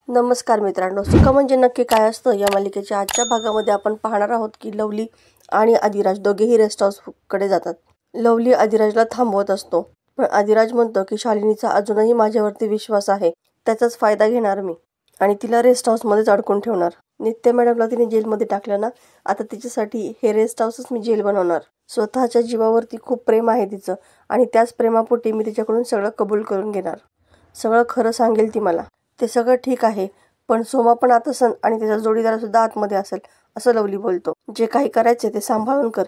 नमस्कार मित्रांनो, सुख म्हणजे नक्की काय असतं या मालिकेच्या आजच्या भागामध्ये आपण पाहणार आहोत की लवली आणि आदिराज दोघेही रेस्ट हाऊसकडे जातात. लवली आदिराजला थांबवत असतो, पण आदिराज म्हणतो की शालिनीचा अजूनही माझ्यावरती विश्वास आहे, त्याचाच फायदा घेणार मी आणि तिला रेस्ट हाऊसमध्येच अडकून ठेवणार. नित्या मॅडमला तिने जेलमध्ये टाकलं ना, आता तिच्यासाठी हे रेस्ट हाऊसच मी जेल बनवणार. स्वतःच्या जीवावरती खूप प्रेम आहे तिचं आणि त्याच प्रेमापोटी मी तिच्याकडून सगळं कबूल करून घेणार. सगळं खरं सांगेल ती मला. ते सगळं ठीक आहे, पण सोमा पण आता सण आणि त्याचा जोडीदारसुद्धा आतमध्ये असेल असं लवली बोलतो. जे काही करायचे ते सांभाळून कर.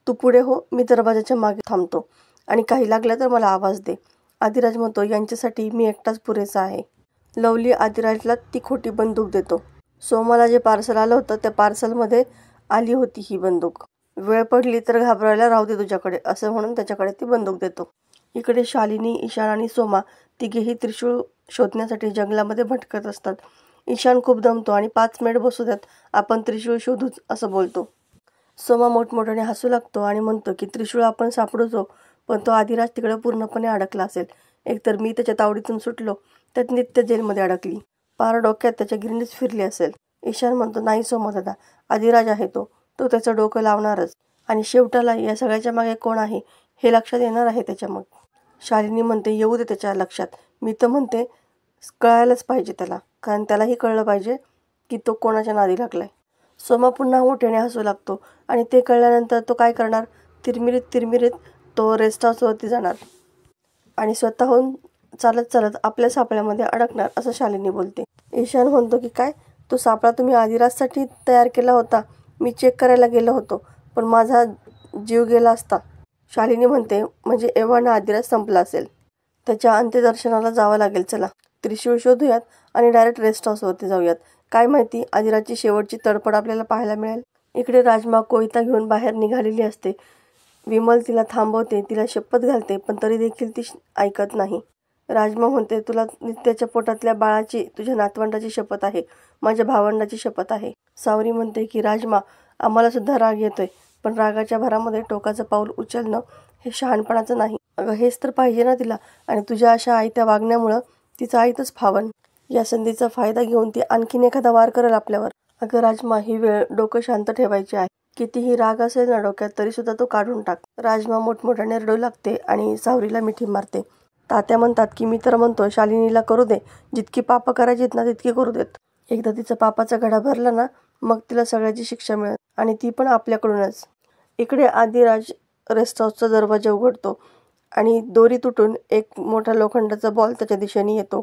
तू पुढे हो, मी दरवाजाच्या मागे थांबतो आणि काही लागलं तर मला आवाज दे. आदिराज म्हणतो, यांच्यासाठी मी एकटाच पुरेसा आहे. लवली आदिराजला ती खोटी बंदूक देतो. सोमाला जे पार्सल आलं होतं त्या पार्सलमध्ये आली होती ही बंदूक. वेळ पडली तर घाबरायला राहू दे तुझ्याकडे असं म्हणून त्याच्याकडे ती बंदूक देतो. इकडे शालिनी, ईशान आणि सोमा तिघेही त्रिशूळ शोधण्यासाठी जंगलामध्ये भटकत असतात. ईशान खूप दमतो आणि 5 मिनिट बसू द्यात, आपण त्रिशूळ शोधूच असं बोलतो. सोमा मोठमोठ्याने हसू लागतो आणि म्हणतो की त्रिशूळ आपण सापडूचो, पण तो आदिराज तिकडे पूर्णपणे अडकला असेल. एकतर मी त्याच्या तावडीतून सुटलो, त्यात नित्य जेलमध्ये अडकली. पार डोक्यात त्याच्या गिरणीच फिरली असेल. ईशान म्हणतो, नाही सोमा दादा, आदिराज आहे तो त्याचं डोकं लावणारच आणि शेवटाला या सगळ्याच्या मागे कोण आहे हे लक्षात येणार आहे त्याच्या. मग शालिनी म्हणते, येऊ दे त्याच्या लक्षात. मी तर म्हणते कळायलाच पाहिजे त्याला, कारण त्यालाही कळलं पाहिजे की तो कोणाच्या नादी लागलाय. सोमा पुन्हा मोठ्याने हसू लागतो आणि ते कळल्यानंतर तो काय करणार, तिरमिरीत तो रेस्ट हाऊसवरती जाणार आणि स्वतःहून चालत चालत आपल्या सापळ्यामध्ये अडकणार असं शालिनी बोलते. ईशान म्हणतो की काय, तो सापळा तुम्ही आदिराजसाठी तयार केला होता? मी चेक करायला गेलो होतो, पण माझा जीव गेला असता. शालिनी म्हणते, म्हणजे एव्हाना आदिराज संपला असेल. त्याच्या अंत्यदर्शनाला जावं लागेल. चला त्रिशूळ शोधूयात आणि डायरेक्ट रेस्ट हाऊसवरती जाऊयात. काय माहिती आदिराजची शेवटची तडफड आपल्याला पाहायला मिळेल. इकडे राजमा कोयता घेऊन बाहेर निघालेली असते. विमल तिला थांबवते, तिला शपथ घालते, पण तरी देखील ती ऐकत नाही. राजमा म्हणते, तुला नित्याच्या पोटातल्या बाळाची, तुझ्या नातवंडाची शपथ आहे, माझ्या भावंडाची शपथ आहे. सावरी म्हणते की राजमा, आम्हाला सुद्धा राग येतोय, पण रागाच्या भरामध्ये टोकाचं पाऊल उचलणं हे शहाणपणाचं नाही. अगं हेच तर पाहिजे ना तिला, आणि तुझ्या अशा आयत्या वागण्यामुळं तिचं आईतच फावन. या संधीचा फायदा घेऊन ती आणखीन एखादा वार करेल आपल्यावर. अगं राजमा, ही वेळ डोकं शांत ठेवायची आहे. कितीही राग असेल ना डोक्यात तरी सुद्धा तो काढून टाक. राजमा मोठमोठ्याने रडू लागते आणि सावरीला मिठी मारते. तात्या म्हणतात की मी तर म्हणतो शालिनीला करू दे, जितकी पापं करायचीत ना तितकी करू देत. एकदा तिचा पापाचा घडा भरला ना, मग तिला सगळ्याची शिक्षा मिळेल आणि ती पण आपल्याकडूनच. इकडे आदिराज रेस्ट हाऊसचा दरवाजा उघडतो आणि दोरी तुटून एक मोठा लोखंडाचा बॉल त्याच्या दिशेने येतो.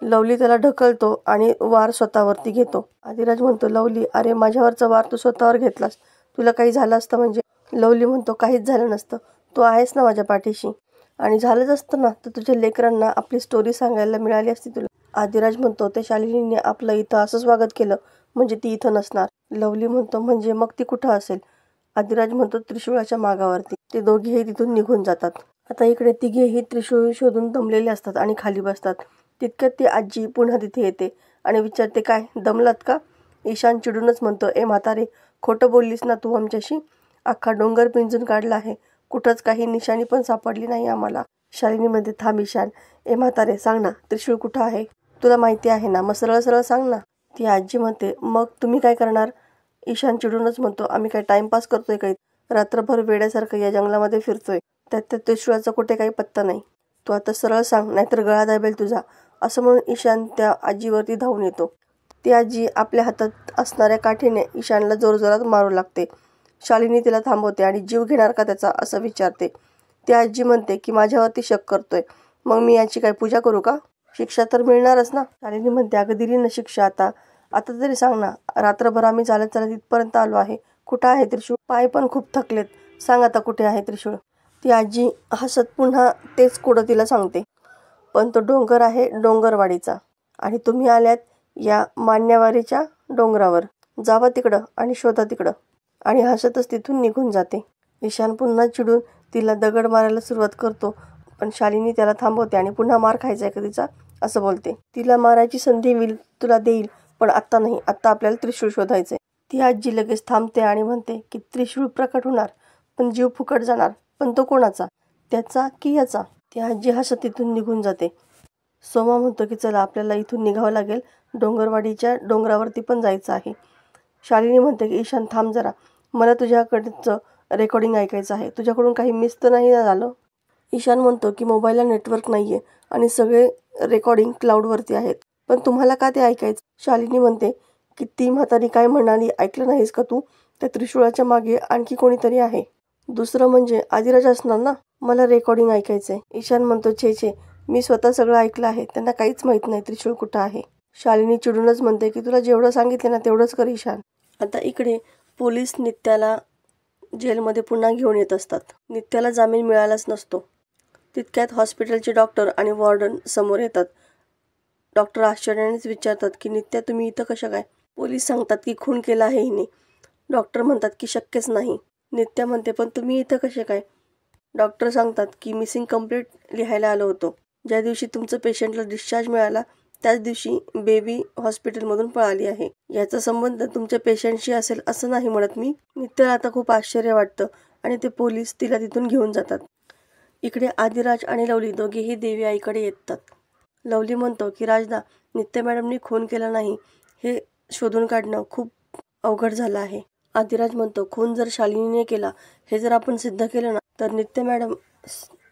लवली त्याला ढकलतो आणि वार स्वतःवरती घेतो. आदिराज म्हणतो, लवली, अरे माझ्यावरचा वार तू स्वतःवर घेतलास, तुला काही झालं असतं म्हणजे? लवली म्हणतो, काहीच झालं नसतं, तू आहेस ना माझ्या पाठीशी, आणि झालंच असतं ना तर तुझ्या लेकरांना आपली स्टोरी सांगायला मिळाली असती तुला. आदिराज म्हणतो, त्या शालिनीने आपलं इथं असं स्वागत केलं म्हणजे ती इथं नसणार. लवली म्हणतो, म्हणजे मग ती कुठं असेल? आदिराज म्हणतो, त्रिशूळाच्या मागावरती. ते दोघेही तिथून निघून जातात. आता इकडे तिघेही त्रिशूळ शोधून दमलेले असतात आणि खाली बसतात. तितक्यात ती आजी पुन्हा तिथे येते आणि विचारते, काय दमलात का? ईशान चिडूनच म्हणतो, ए म्हातारे, खोटं बोललीस ना तू आमच्याशी? अख्खा डोंगर पिंजून काढला आहे, कुठंच काही निशाणी पण सापडली नाही आम्हाला. शालिनी म्हणते, थांब ईशान, ए म्हातारे, सांग ना त्रिशूळ कुठं आहे? तुला माहिती आहे ना, मग सरळ सरळ सांग ना. ती आजी म्हणते, मग तुम्ही काय करणार? ईशान चिडूनच म्हणतो, आम्ही काय टाइमपास करतोय काही? रात्रभर वेड्यासारखं या जंगलामध्ये फिरतोय, त्यात त्या त्रिशूळाचा कुठे काही पत्ता नाही. तू आता सरळ सांग, नाहीतर गळा दाबेल तुझा. असं म्हणून ईशान त्या आजीवरती धावून येतो. ती आजी आपल्या हातात असणाऱ्या काठीने ईशानला जोरजोरात मारू लागते. शालिनी तिला थांबवते आणि जीव घेणार का त्याचा असं विचारते. ती आजी म्हणते की माझ्यावरती शक करतोय, मग मी याची काय पूजा करू का? शिक्षा तर मिळणारच ना. शालिनी म्हणते, अगं दिली ना शिक्षा, आता तरी सांग ना. रात्रभर आम्ही चालत चालत इथपर्यंत आलो आहे, कुठं आहे त्रिशूळ? पाय पण खूप थकलेत, सांग आता कुठे आहे त्रिशूळ? ती आजी हसत पुन्हा तेच कुडं तिला सांगते, पण तो डोंगर आहे डोंगरवाडीचा आणि तुम्ही आल्यात या मान्यवारीच्या डोंगरावर. जावा तिकडं आणि शोधा तिकडं. आणि हसतच तिथून निघून जाते. ईशान पुन्हा चिडून तिला दगड मारायला सुरुवात करतो, पण शालिनी त्याला थांबवते आणि पुन्हा मार खायचा आहे का तिचा असं बोलते. तिला मारायची संधी तुला देईल, पण आत्ता नाही, आत्ता आपल्याला त्रिशूळ शोधायचंय. ती आजी लगेच थांबते आणि म्हणते की त्रिशूळ प्रकट होणार, पण जीव फुकट जाणार. पण तो कोणाचा, त्याचा की याचा? ती आजी हसत तिथून निघून जाते. सोमा म्हणतो की चला आपल्याला इथून निघावं लागेल, डोंगरवाडीच्या डोंगरावरती पण जायचं आहे. शालिनी म्हणते की ईशान थांब जरा, मला तुझ्याकडचं रेकॉर्डिंग ऐकायचं आहे. तुझ्याकडून काही मिस तर नाही ना झालं? ईशान म्हणतो की मोबाईलला नेटवर्क नाही आहे आणि सगळे रेकॉर्डिंग क्लाउडवरती आहेत. पण तुम्हाला का ते ऐकायचं? शालिनी म्हणते की ती म्हातारी काय म्हणाली ऐकलं नाहीस का तू? त्या त्रिशूळाच्या मागे आणखी कोणीतरी आहे. दुसरं म्हणजे आदिराज असणार ना. मला रेकॉर्डिंग ऐकायचंय. ईशान म्हणतो छे, मी स्वतः सगळं ऐकलं आहे. त्यांना काहीच माहीत नाही त्रिशूळ कुठं आहे. शालिनी चिडूनच म्हणते की तुला जेवढं सांगितलं ना तेवढंच कर ईशान. आता इकडे पोलीस नित्याला जेलमध्ये पुन्हा घेऊन येत असतात. नित्याला जामीन मिळालाच नसतो. तितक्यात हॉस्पिटलचे डॉक्टर आणि वॉर्डन समोर येतात. डॉक्टर आश्चर्यानेच विचारतात की नित्या तुम्ही इथं कशा काय? पोलीस सांगतात की खून केला आहे हिने. डॉक्टर म्हणतात की शक्यच नाही. नित्या म्हणते पण तुम्ही इथं कसे काय? डॉक्टर सांगतात की मिसिंग कंप्लेंट लिहायला आलो होतो. ज्या दिवशी तुमचं पेशंटला डिस्चार्ज मिळाला त्याच दिवशी बेबी हॉस्पिटलमधून पळाली आहे. याचा संबंध तुमच्या पेशंटशी असेल असं नाही म्हणत मी. नित्याला आता खूप आश्चर्य वाटतं आणि ते पोलीस तिला तिथून घेऊन जातात. इकडे आदिराज आणि लवली दोघेही देवी आईकडे येतात. लवली म्हणतो की राजदा, नित्या मॅडमनी खून केला नाही हे शोधून काढणं खूप अवघड झालं आहे. आदिराज म्हणतो खून जर शालिनीने केला हे जर आपण सिद्ध केलं ना तर नित्या मॅडम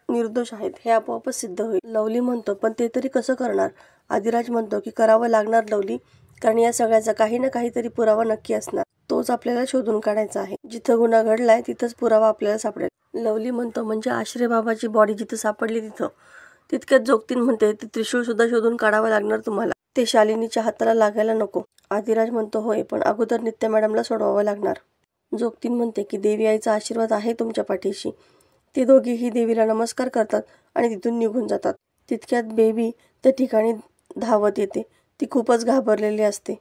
निर्दोष आहेत हे आपोआपच सिद्ध होईल. लवली म्हणतो पण ते तरी कसं करणार? आदिराज म्हणतो की करावं लागणार लवली, कारण या सगळ्याचा काही ना काहीतरी पुरावा नक्की असणार. तोच आपल्याला शोधून काढायचा आहे. जिथं गुन्हा घडलाय तिथंच पुरावा आपल्याला सापडेल. लवली म्हणतो म्हणजे आश्रय बाबाची बॉडी जिथं सापडली तिथं. तितक्यात जोगतीन म्हणते ती त्रिशूळ सुद्धा शोधून काढावं लागणार तुम्हाला. ते शालिनीच्या हाताला लागायला नको. आदिराज म्हणतो होय, पण अगोदर नित्या मॅडमला सोडवावं लागणार. जोगतीन म्हणते की देवी आईचा आशीर्वाद आहे तुमच्या पाठीशी. ते दोघेही देवीला नमस्कार करतात आणि तिथून निघून जातात. तितक्यात बेबी त्या ठिकाणी धावत येते. ती खूपच घाबरलेली असते.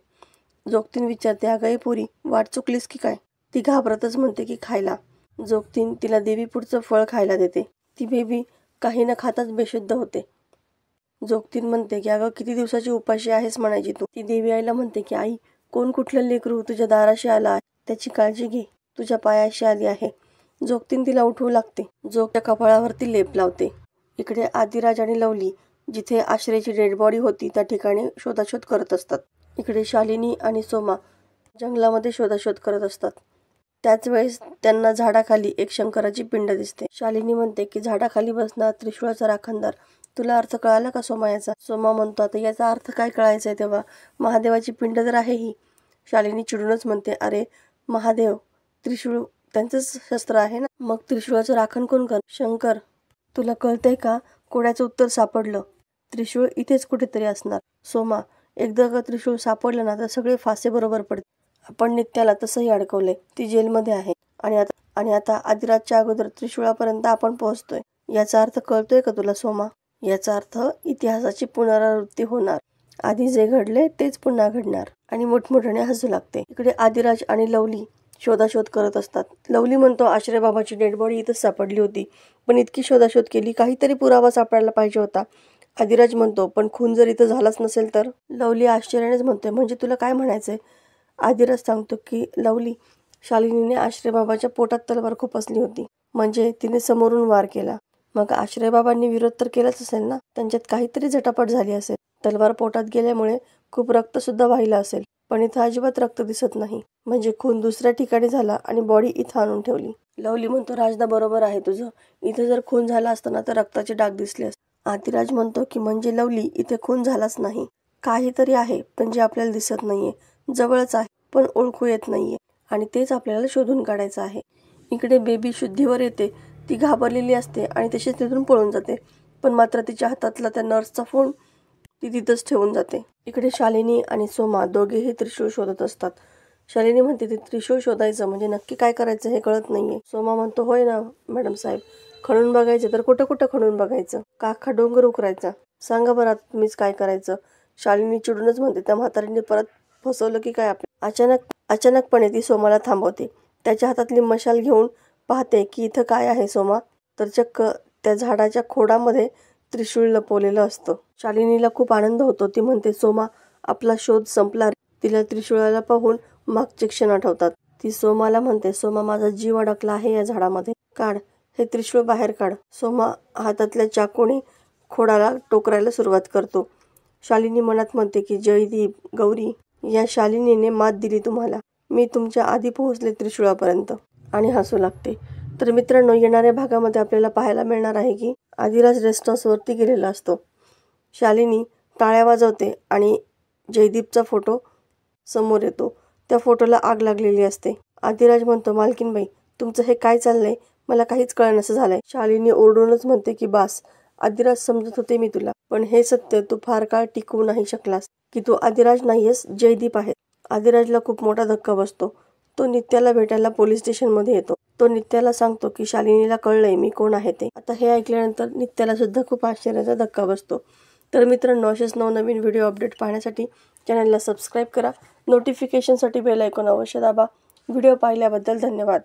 जोगतीन विचारते अगं पुरी, वाट चुकलीस की काय? ती घाबरतच म्हणते की खायला. जोगतीन तिला देवी पुढचं फळ खायला देते. ती बेबी काही न खाताच बेशुद्ध होते. जोगतीन म्हणते की अगं किती दिवसाची उपाशी आहेस म्हणायची तू. ती देवी आईला म्हणते की आई, कोण कुठलं लेकरू तुझ्या दाराशी आला आहे त्याची काळजी घे, तुझ्या पायाशी आली आहे. जोगतीन तिला उठवू लागते. जोगच्या कपाळावरती लेप लावते. इकडे आदिराज आणि लवली जिथे आश्रयची डेड बॉडी होती त्या ठिकाणी शोधाशोध करत असतात. इकडे शालिनी आणि सोमा जंगलामध्ये शोधाशोध करत असतात. त्याच वेळेस त्यांना झाडाखाली एक शंकराची पिंड दिसते. शालिनी म्हणते की झाडाखाली बसणार त्रिशूळाचा राखणदार. तुला अर्थ कळाला का सोमा याचा? सोमा म्हणतो आता याचा अर्थ काय कळायचा आहे तेव्हा, महादेवाची पिंड तर आहे ही. शालिनी चिडूनच म्हणते अरे महादेव, त्रिशूळ त्यांचंच शस्त्र आहे ना, मग त्रिशूळाचं राखण कोण कर? शंकर. तुला कळतंय का? कोड्याचं उत्तर सापडलं. त्रिशूळ इथेच कुठेतरी असणार. सोमा, एकदा का त्रिशूळ सापडलं ना तर सगळे फासे बरोबर पडते. आपण नित्याला तसंही अडकवलंय, ती जेलमध्ये आहे आणि आता आदिराजच्या अगोदर त्रिशूळापर्यंत आपण पोहोचतोय. याचा अर्थ कळतोय का तुला सोमा? याचा अर्थ इतिहासाची पुनरावृत्ती होणार. आधी जे घडले तेच पुन्हा घडणार. आणि मोठमोठ्याने हसू लागते. इकडे आदिराज आणि लवली शोधाशोध करत असतात. लवली म्हणतो आश्रय बाबाची डेड बॉडी इथंच सापडली होती, पण इतकी शोधाशोध केली, काहीतरी पुरावा सापडायला पाहिजे होता. आदिराज म्हणतो पण खून जर इथं झालाच नसेल तर? लवली आश्चर्यानेच म्हणतोय म्हणजे तुला काय म्हणायचंय? आदिराज सांगतो की लवली, शालिनीने आश्रय बाबाच्या पोटात तलवार खुपसली होती, म्हणजे तिने समोरून वार केला. मग आश्रय बाबांनी विरोध तर केलाच असेल ना, त्यांच्यात काहीतरी झटापट झाली असेल. तलवार पोटात गेल्यामुळे खूप रक्त सुद्धा वाहिलं असेल, पण इथं अजिबात रक्त दिसत नाही, म्हणजे खून दुसऱ्या ठिकाणी झाला आणि बॉडी इथं आणून ठेवली. लवली म्हणतो राजदा बरोबर आहे तुझं, इथं जर खून झाला असताना तर रक्ताचे डाग दिसले असते. आदिराज म्हणतो की म्हणजे लवली इथे खून झालाच नाही, काहीतरी आहे पण जे आपल्याला दिसत नाहीये, जवळच आहे पण ओळखू येत नाहीये, आणि तेच आपल्याला शोधून काढायचं आहे. इकडे बेबी शुद्धीवर येते. ती घाबरलेली असते आणि तशीच तिथून पळून जाते, पण मात्र तिच्या हातातला त्या नर्सचा फोन ती तिथंच ठेवून जाते. इकडे शालिनी आणि सोमा दोघेही त्रिशूळ शोधत असतात. शालिनी म्हणते ते त्रिशूळ शोधायचं म्हणजे नक्की काय करायचं हे कळत नाहीये. सोमा म्हणतो होय ना मॅडम साहेब, खणून बघायचं तर कुठं कुठं खणून बघायचं, का अख्खा डोंगर उकरायचा? सांगा बरं आता तुम्हीच काय करायचं? शालिनी चिडूनच म्हणते त्या म्हातारीने परत फसवलं की काय आपलं? अचानकपणे ती सोमाला थांबवते. त्याच्या हातातली मशाल घेऊन पाहते की इथं काय आहे सोमा, तर चक्क त्या झाडाच्या खोडामध्ये त्रिशूळ लपवलेलं असतं. शालिनीला खूप आनंद होतो. ती म्हणते सोमा, आपला शोध संपला. तिला त्रिशूळाला पाहून मागचे क्षण आठवतात. ती सोमाला म्हणते सोमा, माझा जीव अडकला आहे या झाडामध्ये, काढ हे त्रिशूळ बाहेर काढ. सोमा हातातल्या चाकूने खोडाला टोकरायला सुरुवात करतो. शालिनी मनात म्हणते की जयदीप, गौरी, या शालिनीने मात दिली तुम्हाला. मी तुमच्या आधी पोहोचले त्रिशूळापर्यंत. आणि हसू लागते. तर मित्रांनो, येणाऱ्या भागामध्ये आपल्याला पाहायला मिळणार आहे की आदिराज रेस्ट हाऊसवरती गेलेला असतो. शालिनी टाळ्या वाजवते आणि जयदीपचा फोटो समोर येतो. त्या फोटोला आग लागलेली असते. आदिराज म्हणतो, मालकीनबाई, तुमचं हे काय चाललंय? मला काहीच कळेनासं झालंय. शालिनी ओरडूनच म्हणते की बास. आदिराज, समजत होते मी तुला, पण हे सत्य तू फार काळ टिकवू नाही शकलास की तू आदिराज नाहीयेस, जयदीप आहे. आदिराजला खूप मोठा धक्का बसतो. तो नित्याला भेटायला पोलीस स्टेशनमध्ये येतो. तो नित्याला सांगतो की शालिनीला कळलंय मी कोण आहे ते. आता हे ऐकल्यानंतर नित्याला सुद्धा खूप आश्चर्याचा धक्का बसतो. तर मित्रांनो, असेच नवनवीन व्हिडिओ अपडेट पाहण्यासाठी चॅनलला सबस्क्राईब करा. नोटिफिकेशनसाठी बेल आयकॉन अवश्य दाबा. व्हिडिओ पाहिल्याबद्दल धन्यवाद.